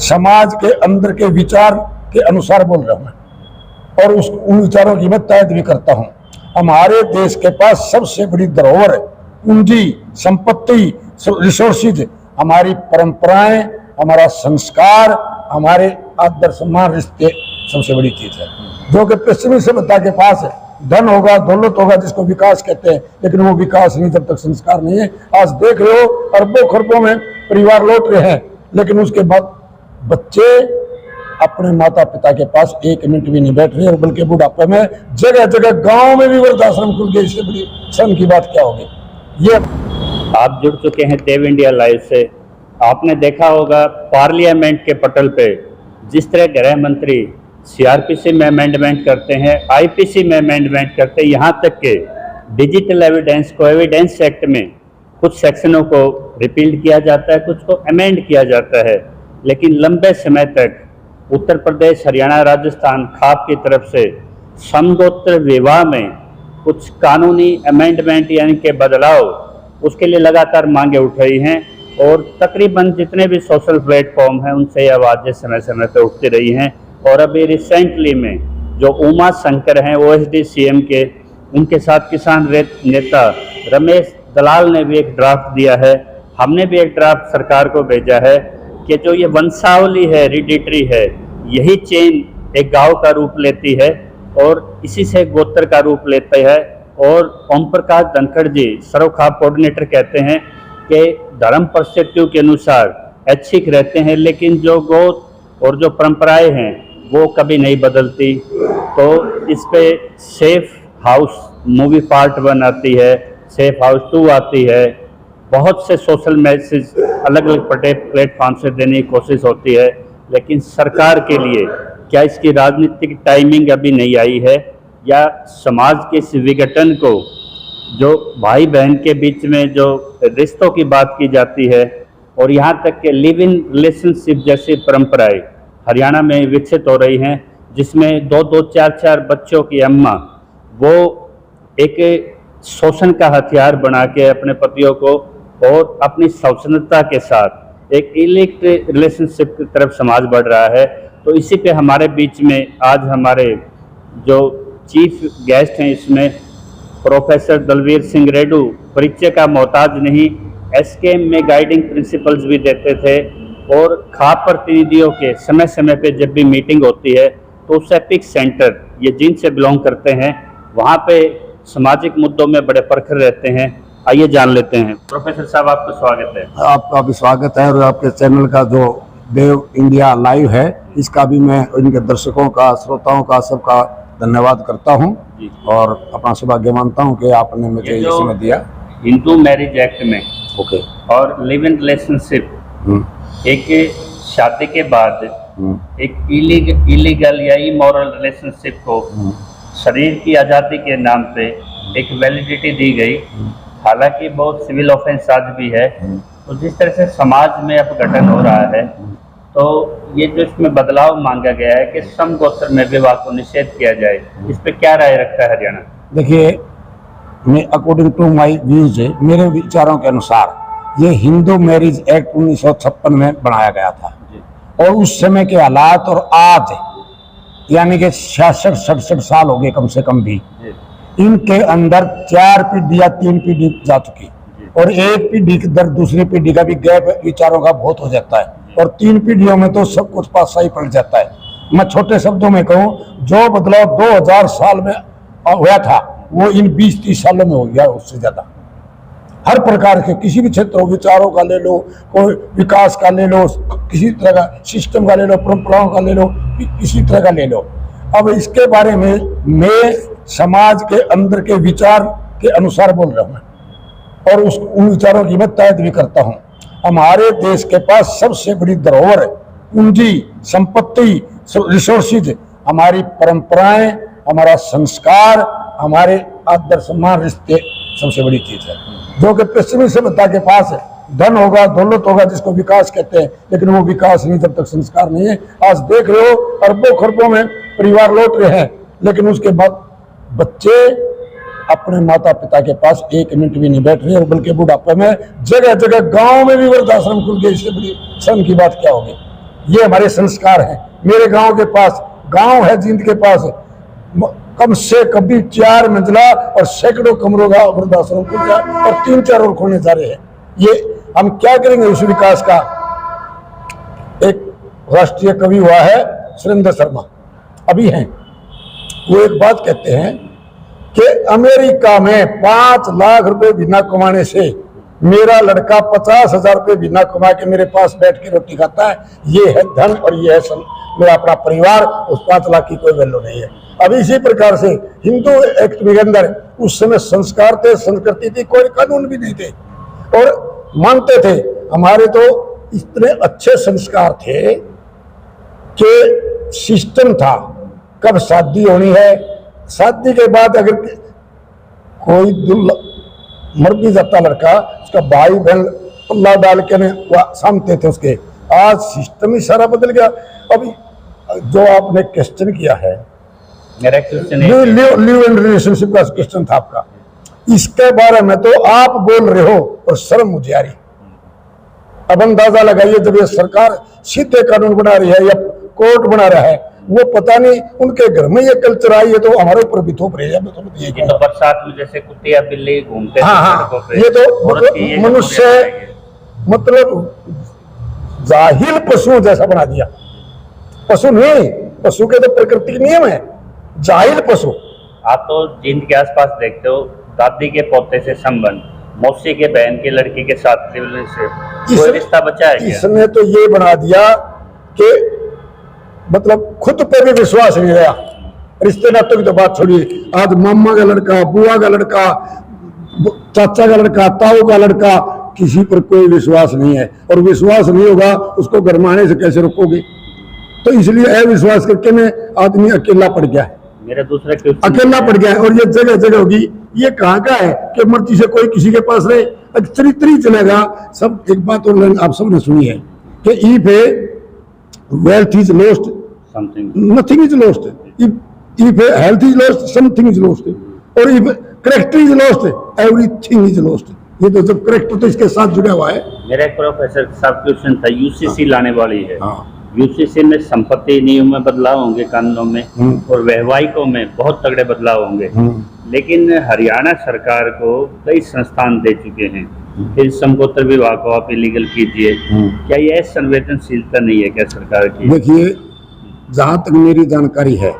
समाज के अंदर के विचार के अनुसार बोल रहा हूं मैं, और उन विचारों की मैं तायद भी करता हूं। हमारे देश के पास सबसे बड़ी धरोहर है, पूंजी, संपत्ति, रिसोर्सेज, हमारी परंपराएं, हमारा संस्कार, हमारे आदर सम्मान, रिश्ते सबसे बड़ी चीज है, जो कि पश्चिमी सभ्यता के पास है। धन होगा, दौलत होगा, जिसको विकास कहते हैं, लेकिन वो विकास नहीं जब तक संस्कार नहीं है। आज देख रहे हो अरबों खरबों में परिवार लौट रहे हैं, लेकिन उसके बाद बच्चे अपने माता पिता के पास एक मिनट भी नहीं बैठ रहे, और बल्कि बुढ़ापे में जगह जगह गांव में भी वृद्धाश्रम खुल गए। इससे बड़ी शर्म की बात क्या होगी। ये आप जुड़ चुके हैं देव इंडिया लाइव से। आपने देखा होगा पार्लियामेंट के पटल पे जिस तरह गृह मंत्री सीआरपीसी में अमेंडमेंट करते हैं, आईपीसी में अमेंडमेंट करते हैं, यहाँ तक के डिजिटल एविडेंस को एविडेंस एक्ट में कुछ सेक्शनों को रिपील किया जाता है, कुछ को अमेंड किया जाता है, लेकिन लंबे समय तक उत्तर प्रदेश, हरियाणा, राजस्थान, खाप की तरफ से समगोत्र विवाह में कुछ कानूनी अमेंडमेंट यानी कि बदलाव, उसके लिए लगातार मांगे उठ रही हैं, और तकरीबन जितने भी सोशल प्लेटफॉर्म हैं उनसे ये आवाज़ें समय समय पर उठती रही हैं। और अभी रिसेंटली में जो उमा शंकर हैं ओएसडी सीएम के, उनके साथ किसान नेता रमेश दलाल ने भी एक ड्राफ्ट दिया है। हमने भी एक ड्राफ्ट सरकार को भेजा है कि जो ये वंशावली है, हेरिडिटरी है, यही चेन एक गांव का रूप लेती है और इसी से गोत्र का रूप लेता है। और ओम प्रकाश धनखड़ जी सर्वखाप कोऑर्डिनेटर कहते हैं कि धर्म परिस्थितियों के अनुसार ऐच्छिक रहते हैं, लेकिन जो गोत्र और जो परंपराएं हैं वो कभी नहीं बदलती। तो इस पे सेफ हाउस मूवी पार्ट 1 आती है, सेफ हाउस 2 आती है, बहुत से सोशल मैसेज अलग अलग प्लेटफॉर्म से देने की कोशिश होती है, लेकिन सरकार के लिए क्या इसकी राजनीतिक टाइमिंग अभी नहीं आई है, या समाज के इस विघटन को, जो भाई बहन के बीच में जो रिश्तों की बात की जाती है और यहाँ तक के लिव इन रिलेशनशिप जैसी परंपराएं हरियाणा में विकसित हो रही हैं, जिसमें 2-2, 4-4 बच्चों की अम्मा वो एक शोषण का हथियार बना के अपने पतियों को और अपनी स्वतंत्रता के साथ एक इलीगल रिलेशनशिप की तरफ समाज बढ़ रहा है। तो इसी पे हमारे बीच में आज हमारे जो चीफ गेस्ट हैं, इसमें प्रोफेसर दलवीर सिंह रेड्डू परिचय का मोहताज नहीं, एसकेएम में गाइडिंग प्रिंसिपल्स भी देते थे, और खाप प्रतिनिधियों के समय समय पे जब भी मीटिंग होती है तो उस एपिक सेंटर, ये जिनसे बिलोंग करते हैं, वहाँ पे सामाजिक मुद्दों में बड़े प्रखर रहते हैं। आइए जान लेते हैं। प्रोफेसर साहब, आपका स्वागत है। आपका भी स्वागत है, और आपके चैनल का जो देव इंडिया लाइव है, इसका भी मैं इनके दर्शकों का, श्रोताओं का, सबका धन्यवाद करता हूं, और अपना सौभाग्य मानता हूं कि आपने मुझे ये समय दिया। हिंदू मैरिज एक्ट में और लिव इन रिलेशनशिप, एक शादी के बाद एक इलीगल या इमोरल रिलेशनशिप को शरीर की आज़ादी के नाम पे एक वैलिडिटी दी गई। हालांकि बहुत सिविल ऑफेंस आज भी है। तो जिस तरह से समाज में अब गठन हो रहा है, तो ये जो इसमें बदलाव मांगा गया है कि समगोत्र में विवाह को निषेध किया जाए, इस पे क्या राय रखता है हरियाणा? देखिए, मैं अकॉर्डिंग टू माय व्यूज, मेरे विचारों के अनुसार ये हिंदू मैरिज एक्ट 1956 में बनाया गया था, और उस समय के हालात और आज यानी कि 66-67 साल हो गए कम से कम भी, इनके अंदर 4 पीढ़ी या 3 पीढ़ी जा चुकी, और एक पीढ़ी के दर दूसरी पीढ़ी का भी गैप विचारों का बहुत हो जाता है, और 3 पीढ़ियों में तो सब कुछ पासा ही पड़ जाता है। मैं छोटे शब्दों में कहूँ, जो बदलाव 2000 साल में हुआ था वो इन 20-30 सालों में हो गया, उससे ज्यादा। हर प्रकार के किसी भी क्षेत्र हो, विचारों का ले लो, कोई विकास का ले लो, किसी तरह का सिस्टम का ले लो, परंपराओं का ले लो, किसी तरह का ले लो। अब इसके बारे में मैं समाज के अंदर के विचार के अनुसार बोल रहा हूँ, और उन विचारों की मैं तायद भी करता हूँ। हमारे देश के पास सबसे बड़ी धरोहर है, पूंजी, संपत्ति, रिसोर्सेज, हमारी परंपराएं, हमारा संस्कार, हमारे आदर सम्मान, रिश्ते सबसे बड़ी चीज है, जो कि पश्चिमी सभ्यता के पास है। धन होगा, दौलत होगा, जिसको विकास कहते हैं, लेकिन वो विकास नहीं जब तक संस्कार नहीं है। आज देख रहे हो अरबों खरबों में परिवार लौट रहे हैं, लेकिन उसके बाद बच्चे अपने माता पिता के पास एक मिनट भी नहीं बैठ रहे, और बल्कि बुढ़ापे में जगह जगह गांव में भी वृद्धाश्रम खुल गए। इससे बड़ी शर्म की बात क्या होगी। ये हमारे संस्कार हैं। मेरे गांव के पास, गांव है जींद के पास, कम से कभी 4 मंजिला और सैकड़ों कमरों का वृद्धाश्रम खुल गया और 3-4 और खोलने जा रहे हैं। ये हम क्या करेंगे इस विकास का। एक राष्ट्रीय कवि हुआ है सुरेंद्र शर्मा, अभी हैं, वो एक बात कहते हैं कि अमेरिका में 5 लाख रुपए बिना कमाने से मेरा लड़का 50,000 रुपए बिना कमा के मेरे पास बैठ के रोटी खाता है। ये है धन और ये है मेरा अपना परिवार, उस 5 लाख की कोई वैल्यू नहीं है। अब इसी प्रकार से हिंदू एक्ट के अंदर उस समय संस्कार थे, संस्कृति थी, कोई कानून भी नहीं थे और मानते थे। हमारे तो इतने अच्छे संस्कार थे कि सिस्टम था, कब शादी होनी है, शादी के बाद अगर कोई मर भी जाता लड़का, उसका भाई बहन पल्ला डाल के सामते थे उसके। आज सिस्टम ही सारा बदल गया। अभी जो आपने क्वेश्चन किया है, मेरा क्वेश्चन लिव एंड रिलेशनशिप का क्वेश्चन था आपका, इसके बारे में तो आप बोल रहे हो और शर्म मुझे आ रही। अब अंदाजा लगाइए, जब ये सरकार सीधे कानून बना रही है या कोर्ट बना रहा है, वो पता नहीं उनके घर में ये कल्चर आई है तो हमारे ऊपर भी थोप रही है। ये तो बरसात में जैसे कुत्ते या बिल्ली घूमते हैं हाँ, ये तो मनुष्य मतलब जाहिल पशुओं जैसा बना दिया। पशु नहीं, पशु के तो प्रकृति के नियम है, जाहिल पशु। आप तो जींद के आसपास देखते हो, दादी के पोते से संबंध, मौसी के बहन के लड़की के साथ कोई रिश्ता बचा है क्या? इसने तो ये बना दिया कि मतलब खुद पे भी विश्वास नहीं रहा। रिश्ते नातों की तो बात छोड़िए, आज मामा का लड़का, बुआ का लड़का, चाचा का लड़का, ताऊ का लड़का, किसी पर कोई विश्वास नहीं है। और विश्वास नहीं होगा उसको गरमाने से कैसे रोकोगे? तो इसलिए अविश्वास करके में आदमी अकेला पड़ गया है, मेरा दूसरा अकेला पड़ गया है। और ये जगह जगह होगी, ये कहाँ का है कि मर्जी से कोई किसी के पास रहे, चरित्र ही चलेगा सब। एक बात और आप सबने सुनी है कि if A wealth is lost, nothing is lost. If health is lost, something is lost. और if character is lost, everything is lost. ये तो जब करेक्टर तो इसके साथ जुड़ा हुआ है। मेरा एक प्रोफेसर साहब क्वेश्चन था, यूसीसी लाने वाली है। यूसीसी में संपत्ति नियम में बदलाव होंगे, कानूनों में और वैवाहिकों में बहुत तगड़े बदलाव होंगे। लेकिन हरियाणा सरकार को कई संस्थान दे चुके हैं, फिर समगोत्र विवाह को आप इलीगल कीजिए। क्या यह संवेदनशीलता नहीं है क्या सरकार की? देखिए, जहां तक मेरी जानकारी है,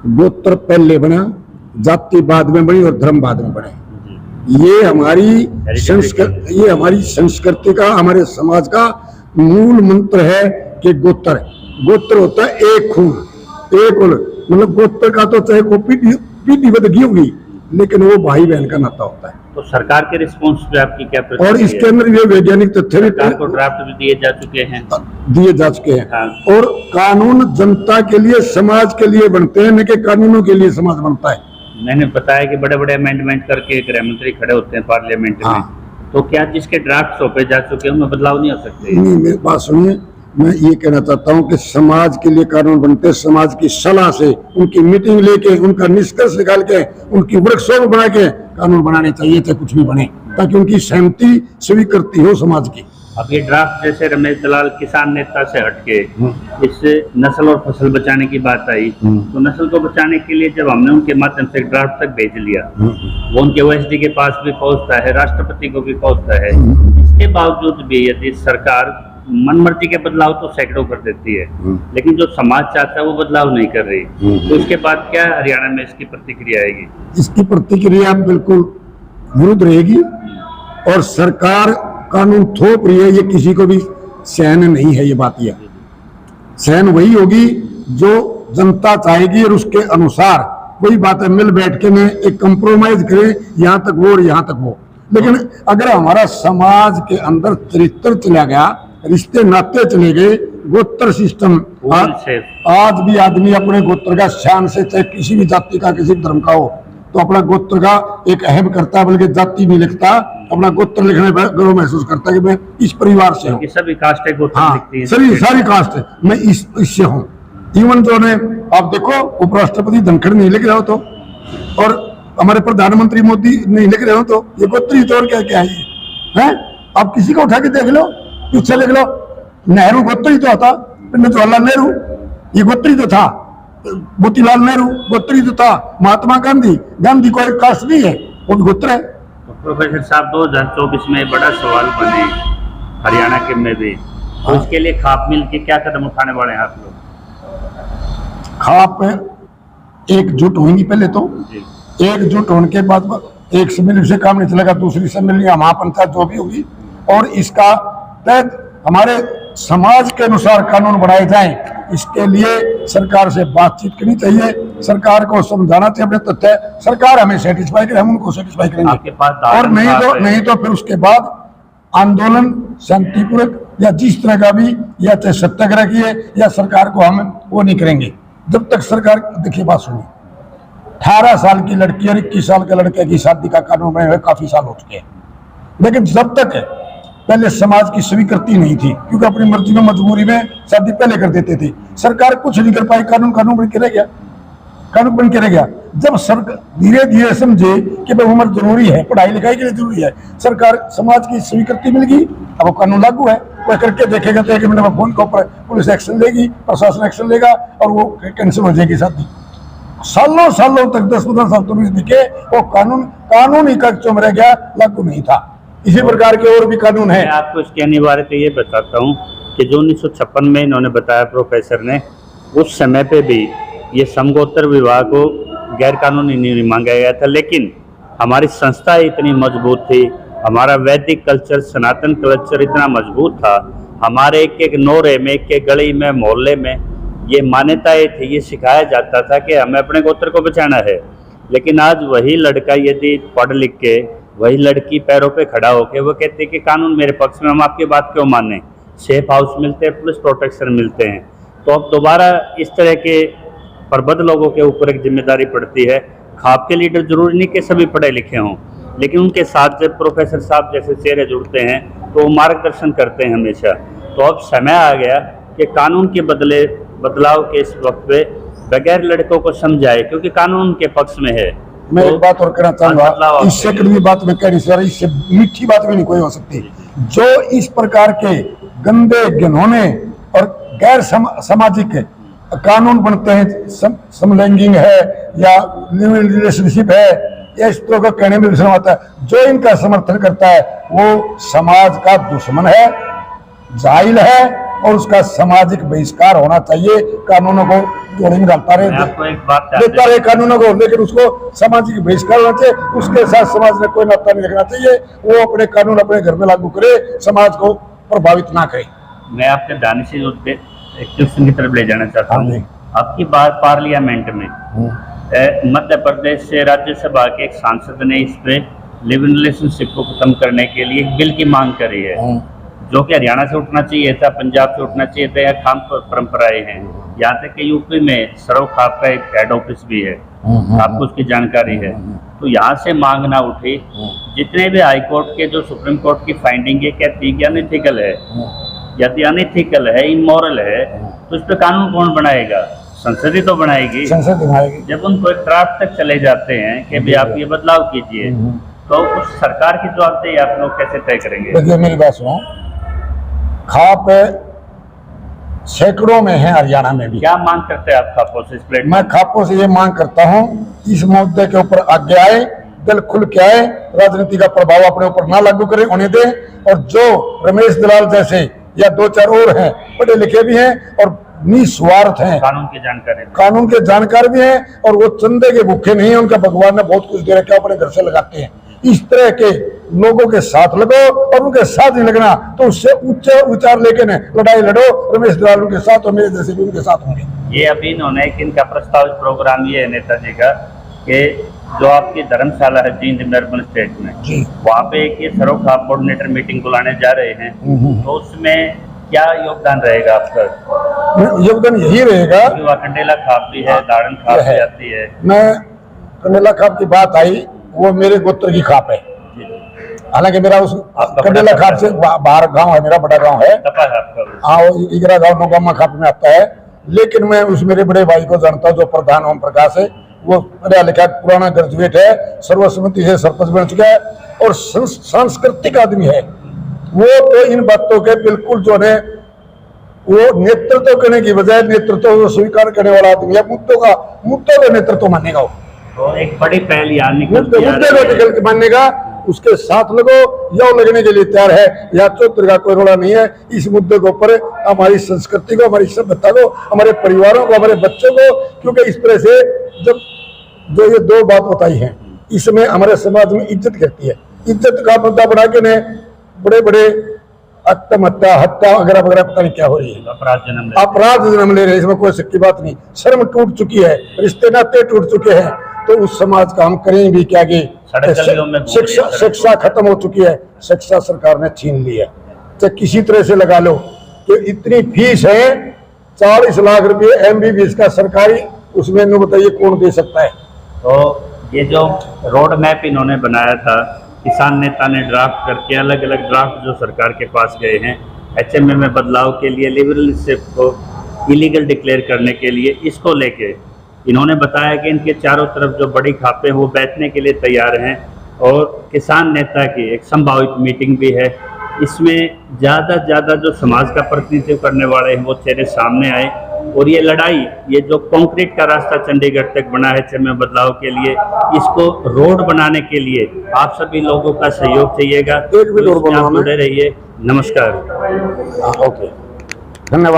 गोत्र पहले बना, जाति बाद में बनी और धर्म बाद में बने। ये हमारी संस्कृति का, हमारे समाज का मूल मंत्र है कि गोत्र होता है एक खून, एक मतलब गोत्र का तो चाहे को पीढ़ी बदगी होगी, लेकिन वो भाई बहन का नाता होता है। तो सरकार के रिस्पॉन्स पे आपकी क्या और इसके अंदर ये वैज्ञानिक तथ्य भी को ड्राफ्ट भी दिए जा चुके हैं। हाँ। और कानून जनता के लिए, समाज के लिए बनते हैं, न कि कानूनों के लिए समाज बनता है। मैंने बताया कि बड़े बड़े अमेंडमेंट करके गृह मंत्री खड़े होते हैं पार्लियामेंट में, तो क्या जिसके ड्राफ्ट सौंपे जा चुके हैं उनमें बदलाव नहीं हो सकते? नहीं, मेरी बात सुनिए, मैं ये कहना चाहता हूँ कि समाज के लिए कानून बनते, समाज की सलाह से, उनकी मीटिंग लेके, उनका निष्कर्ष निकाल के, उनकी वर्कशॉप बना के कानून बनाने चाहिए, चाहे कुछ भी बने, ताकि उनकी सहमति स्वीकृति हो समाज की। अब ये ड्राफ्ट जैसे रमेश दलाल किसान नेता से हटके इससे नस्ल और फसल बचाने की बात आई, तो नस्ल को बचाने के लिए जब हमने उनके माध्यम से ड्राफ्ट तक भेज लिया, वो उनके ओएसडी के पास भी पहुंचता है, राष्ट्रपति को भी पहुंचता है, इसके बावजूद भी यदि सरकार मनमर्जी के बदलाव तो सैकड़ों कर देती है, लेकिन जो समाज चाहता है वो बदलाव नहीं कर रही, तो इसके बाद क्या हरियाणा में इसकी प्रतिक्रिया आएगी? इसकी प्रतिक्रिया बिल्कुल विरुद्ध रहेगी। और सरकार कानून थोप रही है, ये किसी को भी सहन नहीं है। ये बात यह सहन वही होगी जो जनता चाहेगी और उसके अनुसार वही बात है। मिल बैठ के में एक कंप्रोमाइज करें, यहाँ तक वो और यहाँ तक वो। लेकिन अगर हमारा समाज के अंदर चरित्र चला गया, रिश्ते नाते चले गए, गोत्र सिस्टम, आज भी आदमी अपने गोत्र का शान से, चाहे किसी भी जाति का, किसी धर्म का हो, तो अपना गोत्र का एक अहम करता है, बल्कि जाति नहीं लिखता, अपना गोत्र लिखने पर गर्व महसूस करता है कि मैं इस परिवार से हूँ। सभी कास्ट है, हाँ, सारी कास्ट है, मैं इससे हूँ। इवन जो ने आप देखो, उपराष्ट्रपति धनखड़ नहीं लिख रहे हो तो, और हमारे प्रधानमंत्री मोदी नहीं लिख रहे हो तो, ये गोत्री तौर क्या है? आप किसी को उठा के देख लो, पीछे लिख लो, नेहरू गोत्र ही तो होता, पंडित जवाहरलाल नेहरू ये गोत्री तो था, मोतीलाल नेहरू गोत्री तो था, महात्मा गांधी, गांधी कोई कास्ट नहीं है, वो भी गोत्र है। तो प्रोफेसर साहब 2024 में बड़ा सवाल बने हरियाणा के में भी, तो हाँ। इसके लिए खाप मिल के क्या कदम उठाने वाले हैं आप लोग? खाप एकजुट होंगी पहले तो, जी एकजुट होने के बाद एक सम्मेलन से काम नहीं चलेगा, दूसरी सम्मेलन या महापंचायत जो भी होगी, और इसका तहत हमारे समाज के अनुसार कानून बनाए जाएं। इसके लिए सरकार से बातचीत करनी चाहिए, सरकार को समझाना चाहिए अपने तथ्य, सरकार हमें सेटिस्फाई करे, हम उनको सेटिस्फाई आपके करेंगे, पास और नहीं तो फिर उसके बाद आंदोलन शांतिपूर्वक या जिस तरह का भी, या चाहे सत्याग्रह किए या सरकार को हम वो नहीं करेंगे जब तक सरकार। देखिए बात सुनिए, 18 साल की लड़की और 21 साल के लड़के की शादी का कानून बने हुए काफी साल हो चुके हैं, लेकिन जब तक पहले समाज की स्वीकृति नहीं थी, क्योंकि अपनी मर्जी में मजबूरी में शादी पहले कर देते थे, सरकार कुछ नहीं कर पाई, कानून बन के रह गया, कानून बन के रह गया। जब सरकार धीरे धीरे समझे कि भाई उम्र जरूरी है, पढ़ाई लिखाई के लिए जरूरी है, सरकार समाज की स्वीकृति मिल गई, अब वो कानून लागू है, वह करके देखेगा तो 1 मिनट में फोन के ऊपर पुलिस एक्शन लेगी, प्रशासन एक्शन लेगा और वो कैंसिल हो जाएगी शादी। सालों सालों तक 10-15 साल तो नहीं दिखे, वो कानून ही कच्चों में रह गया, लागू नहीं था। इसी प्रकार के और भी कानून है। मैं आपको इसके अनिवार्य तो ये बताता हूँ कि जो 1956 में इन्होंने बताया प्रोफेसर ने, उस समय पे भी ये समगोत्र विवाह को गैर कानूनी नहीं मांगा गया था, लेकिन हमारी संस्था इतनी मजबूत थी, हमारा वैदिक कल्चर, सनातन कल्चर इतना मजबूत था, हमारे एक एक नोरे में, एक एक गली में, मोहल्ले में ये मान्यताएं थी, ये सिखाया जाता था कि हमें अपने गोत्र को बचाना है। लेकिन आज वही लड़का यदि पढ़ लिख के, वही लड़की पैरों पे खड़ा होके वो कहते हैं कि कानून मेरे पक्ष में, हम आपकी बात क्यों माने, सेफ हाउस मिलते हैं, पुलिस प्रोटेक्शन मिलते हैं, तो अब दोबारा इस तरह के प्रबुद्ध लोगों के ऊपर एक जिम्मेदारी पड़ती है। खाप के लीडर जरूरी नहीं कि सभी पढ़े लिखे हों, लेकिन उनके साथ जब प्रोफेसर साहब जैसे चेहरे जुड़ते हैं तो वो मार्गदर्शन करते हैं हमेशा। तो अब समय आ गया कि कानून के बदलाव के इस वक्त पे बगैर लड़कों को समझाए, क्योंकि कानून उनके पक्ष में है। मैं तो एक बात और कहना चाहूंगा, बदलाव इससे कड़वी बात मैं कह नहीं सकता, इससे मीठी बात भी नहीं कोई हो सकती। जो इस प्रकार के गंदे घिनौने और गैर सामाजिक कानून बनते हैं, समलैंगिक है या लिव-इन रिलेशनशिप है, या इस तरह का कहने में शर्म आता है, जो इनका समर्थन करता है वो समाज का दुश्मन है, जाहिल है, और उसका सामाजिक बहिष्कार होना चाहिए। कानूनों को जोड़े में डालता रहे, आपको एक बात देता रहे कानूनों को, लेकिन उसको सामाजिक बहिष्कार होना चाहिए, उसके साथ समाज ने कोई नाता नहीं रखना चाहिए। वो अपने कानून अपने घर में लागू करे, समाज को प्रभावित ना करे। मैं आपके दानिशी एक क्वेश्चन की तरफ ले जाना चाहता हाँ हूँ। जी। आपकी बात पार्लियामेंट में मध्य प्रदेश से राज्यसभा के एक सांसद ने इस पे लिव इन रिलेशनशिप को खत्म करने के लिए एक बिल की मांग करी है, जो कि हरियाणा से उठना चाहिए था, पंजाब से उठना चाहिए था, या खाम परंपराएं हैं। यहाँ तक कि यूपी में सरव खाप का एक हेड ऑफिस भी है, आपको उसकी जानकारी है। तो यहाँ से मांग ना उठी, जितने भी हाई कोर्ट के, जो सुप्रीम कोर्ट की फाइंडिंग ये कहती है कि अनइथिकल है, यदि अनइथिकल है, इमोरल है, तो इस पर कानून कौन बनाएगा? संसद ही तो बनाएगी। संसद बनाएगी। जब उनको एक ड्राफ्ट तक चले जाते हैं कि भाई आप ये बदलाव कीजिए, तो उस सरकार की जवाबदेही आप लोग कैसे तय करेंगे? देखिए मेरी बात सुनो, खाप सैकड़ों में है हरियाणा में भी। क्या मांग करते हैं आप खापों से इस प्लेटफॉर्म? मैं खापों से ये मांग करता हूँ, इस मुद्दे के ऊपर आगे आए, दिल खुल के आए, राजनीति का प्रभाव अपने ऊपर ना लागू करें, उन्हें दें। और जो रमेश दलाल जैसे या 2-4 और हैं, पढ़े लिखे भी हैं और निस्वार्थ हैं, कानून के जानकार भी हैं, और वो चंदे के भूखे नहीं है, उनका भगवान ने बहुत कुछ दे रखा, अपने घर से लगाते हैं। इस तरह के लोगों के साथ लगो, और उनके साथ नहीं लगना तो उससे उच्च विचार लेके न लड़ाई लड़ो। रमेश दलाल उनके साथ और मेरे जैसे भी उनके साथ होंगे। ये अभी इन्होंने एक इनका प्रस्तावित प्रोग्राम ये है नेताजी का, कि जो आपकी धर्मशाला है जींद में अर्बन स्टेट में, वहाँ पे एक ये सर्व खाप कोऑर्डिनेटर मीटिंग बुलाने जा रहे हैं, तो उसमें क्या योगदान रहेगा आपका? योगदान यही रहेगा, वहाँ कंडेला खाप भी है, दाड़न खाप भी आती है। मैं कंडेला खाप की बात आई, वो मेरे गोत्र की खाप है, हालांकि मेरा उस कंडेला खाप से बाहर गांव है, मेरा बड़ा गांव है, हाँ वो इगरा गांव नौगामा खाप में आता है। लेकिन मैं उस मेरे बड़े भाई को जानता हूँ जो प्रधान ओम प्रकाश है, वो पढ़ा लिखा पुराना ग्रेजुएट है, सर्वसम्मति से सरपंच बन चुका है और सांस्कृतिक आदमी है। वो तो इन बातों के बिल्कुल जो है वो नेतृत्व करने की बजाय नेतृत्व को स्वीकार करने वाला आदमी है, मुद्दों का नेतृत्व मानेगा वो, तो एक बड़ी पहल यहाँ निकल मुद्दे को निकल के मानेगा, उसके साथ लगो या लगने के लिए तैयार है। या चौधरी का कोई रोड़ा नहीं है इस मुद्दे के ऊपर, हमारी संस्कृति को, हमारी सभ्यता को, हमारे परिवारों को, हमारे बच्चों को, क्योंकि इस तरह से जब जो ये दो बात बताई है इसमें हमारे समाज में इज्जत गिरती है। इज्जत का मुद्दा बना के ने बड़े बड़े आत्महत्या, हत्या वगैरह वगैरह पता नहीं क्या हो रही है, अपराध जन्म ले रहे हैं। इसमें कोई शक की बात नहीं, शर्म टूट चुकी है, रिश्ते नाते टूट चुके हैं, तो उस समाज का हम करें भी क्या कि शिक्षा खत्म हो चुकी है, शिक्षा सरकार ने छीन ली है। तो किसी तरह से लगा लो कि इतनी फीस है 40 लाख रुपए MBBS का सरकारी, उसमें न बताइए कौन दे सकता है। तो ये जो रोड मैप इन्होंने बनाया था, किसान नेता ने ड्राफ्ट करके अलग अलग ड्राफ्ट जो सरकार के पास गए हैं HMA में बदलाव के लिए, लिबरलशिप को इलीगल डिक्लेयर करने के लिए, इसको लेके इन्होंने बताया कि इनके चारों तरफ जो बड़ी खापें वो बैठने के लिए तैयार हैं और किसान नेता की एक संभावित मीटिंग भी है। इसमें ज़्यादा से ज़्यादा जो समाज का प्रतिनिधित्व करने वाले हैं वो चेहरे सामने आए और ये लड़ाई, ये जो कंक्रीट का रास्ता चंडीगढ़ तक बना है HMA बदलाव के लिए, इसको रोड बनाने के लिए आप सभी लोगों का सहयोग चाहिएगा। एक भी रोड बनाना, जुड़े रहिए। नमस्कार। ओके, धन्यवाद।